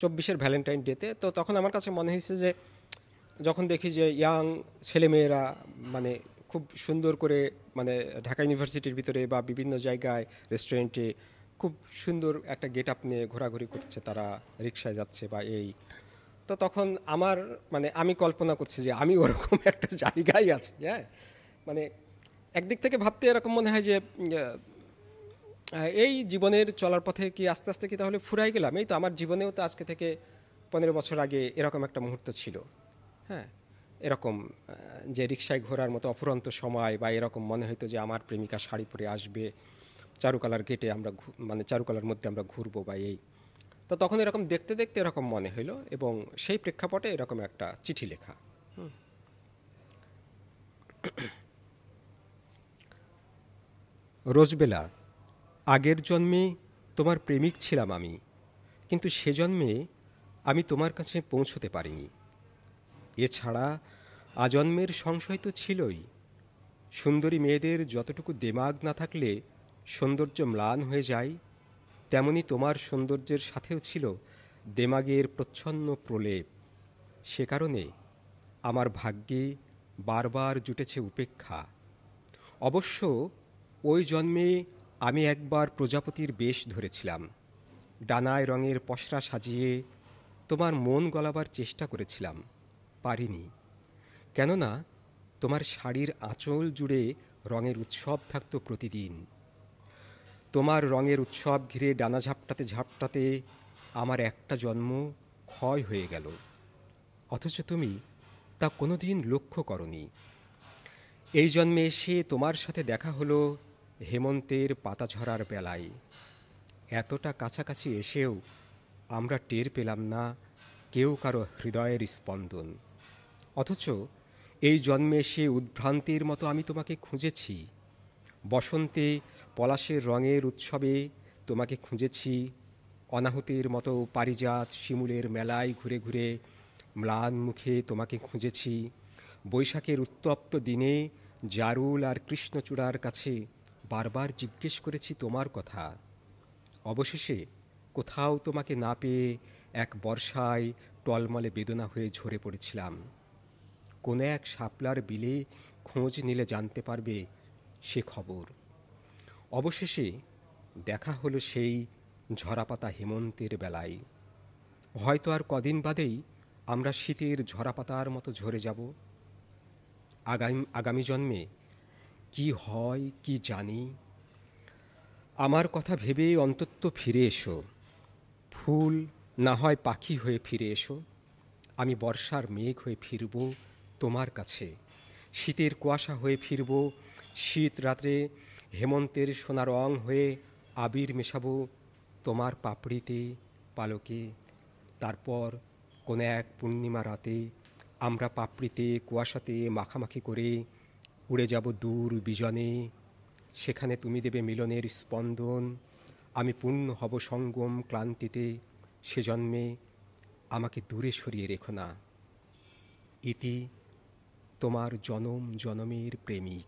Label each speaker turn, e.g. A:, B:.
A: 24-এর Valentine ডেতে। তো তখন আমার কাছে মনে হয়েছে যে যখন দেখি যে ইয়াং ছেলেমেয়েরা মানে খুব সুন্দর করে মানে ঢাকা ইউনিভার্সিটির ভিতরে বা বিভিন্ন জায়গায় রেস্টুরেন্টে খুব সুন্দর একটা গেট আপ নিয়ে ঘোরাঘুরি করছে, তারা রিক্সায় যাচ্ছে বা এই, তো তখন আমার মানে আমি কল্পনা করছি যে আমি ওরকম একটা জায়গায় আছি। হ্যাঁ, মানে একদিক থেকে ভাবতে এরকম মনে হয় যে এই জীবনের চলার পথে কি আস্তে আস্তে কি তাহলে ফুরাই গেলাম? এই তো আমার জীবনেও তো আজকে থেকে 15 বছর আগে এরকম একটা মুহূর্ত ছিল। হ্যাঁ, এরকম যে রিক্সায় ঘোরার মতো অফুরন্ত সময়, বা এরকম মনে হতো যে আমার প্রেমিকা শাড়ি পরে আসবে, চারুকলার গেটে আমরা মানে চারুকলার মধ্যে আমরা ঘুরবো বা এই। তো তখন এরকম দেখতে দেখতে এরকম মনে হইলো, এবং সেই প্রেক্ষাপটে এরকম একটা চিঠি লেখা। রোজবেলা, আগের জন্মে তোমার প্রেমিক ছিলাম আমি, কিন্তু সে জন্মে আমি তোমার কাছে পৌঁছতে পারিনি। এছাড়া আজন্মের সংশয় তো ছিলই। সুন্দরী মেয়েদের যতটুকু দেমাগ না থাকলে সৌন্দর্য ম্লান হয়ে যায়, তেমনি তোমার সৌন্দর্যের সাথেও ছিল দেমাগের প্রচ্ছন্ন প্রলেপ। সে কারণে আমার ভাগ্যে বারবার জুটেছে উপেক্ষা। অবশ্য ওই জন্মে আমি একবার প্রজাপতির বেশ ধরেছিলাম, ডানায় রঙের পসরা সাজিয়ে তোমার মন গলাবার চেষ্টা করেছিলাম, পারিনি। কেননা তোমার শাড়ির আঁচল জুড়ে রঙের উৎসব থাকত প্রতিদিন। তোমার রঙের উৎসব ঘিরে ডানা ঝাপটাতে ঝাপটাতে আমার একটা জন্ম ক্ষয় হয়ে গেল, অথচ তুমি তা কোনোদিন লক্ষ্য করনি। এই জন্মে এসে তোমার সাথে দেখা হলো হেমন্তের পাতা ঝরার বেলায়। এতটা কাছাকাছি এসেও আমরা টের পেলাম না কেউ কারো হৃদয়ের স্পন্দন। অথচ এই জন্মে এসে উদ্ভ্রান্তির মতো আমি তোমাকে খুঁজেছি। বসন্তে পলাশের রঙের উৎসবে তোমাকে খুঁজেছি, অনাহুতির মতো পারিজাত শিমুলের মেলায় ঘুরে ঘুরে ম্লান মুখে তোমাকে খুঁজেছি। বৈশাখের উত্তপ্ত দিনে জারুল আর কৃষ্ণচূড়ার কাছে বারবার জিজ্ঞেস করেছি তোমার কথা। অবশেষে কোথাও তোমাকে না পেয়ে এক বর্ষায় টলমলে বেদনা হয়ে ঝরে পড়েছিলাম। কোনো এক শাপলার বিলে খোঁজ নিলে জানতে পারবে সে খবর। অবশেষে দেখা হলো সেই ঝরাপাতা হেমন্তের বেলায়। হয়তো আর কদিন বাদেই আমরা শীতের ঝরাপাতার মতো ঝরে যাব। আগামী জন্মে কি হয় কি জানি। আমার কথা ভেবে অন্তত ফিরে এসো। ফুল না হয় পাখি হয়ে ফিরে এসো। আমি বর্ষার মেঘ হয়ে ফিরব তোমার কাছে। শীতের কুয়াশা হয়ে ফিরব। শীত রাত্রে হেমন্তের সোনা রং হয়ে আবির মেশাবো তোমার পাপড়িতে, পালকে। তারপর কোনো এক পূর্ণিমা রাতে আমরা পাপড়িতে কুয়াশাতে মাখামাখি করে উড়ে যাব দূর বিজনে। সেখানে তুমি দেবে মিলনের স্পন্দন, আমি পূর্ণ হব সঙ্গম ক্লান্তিতে। সে জন্মে আমাকে দূরে সরিয়ে রেখো না। ইতি তোমার জনম জনমের প্রেমিক।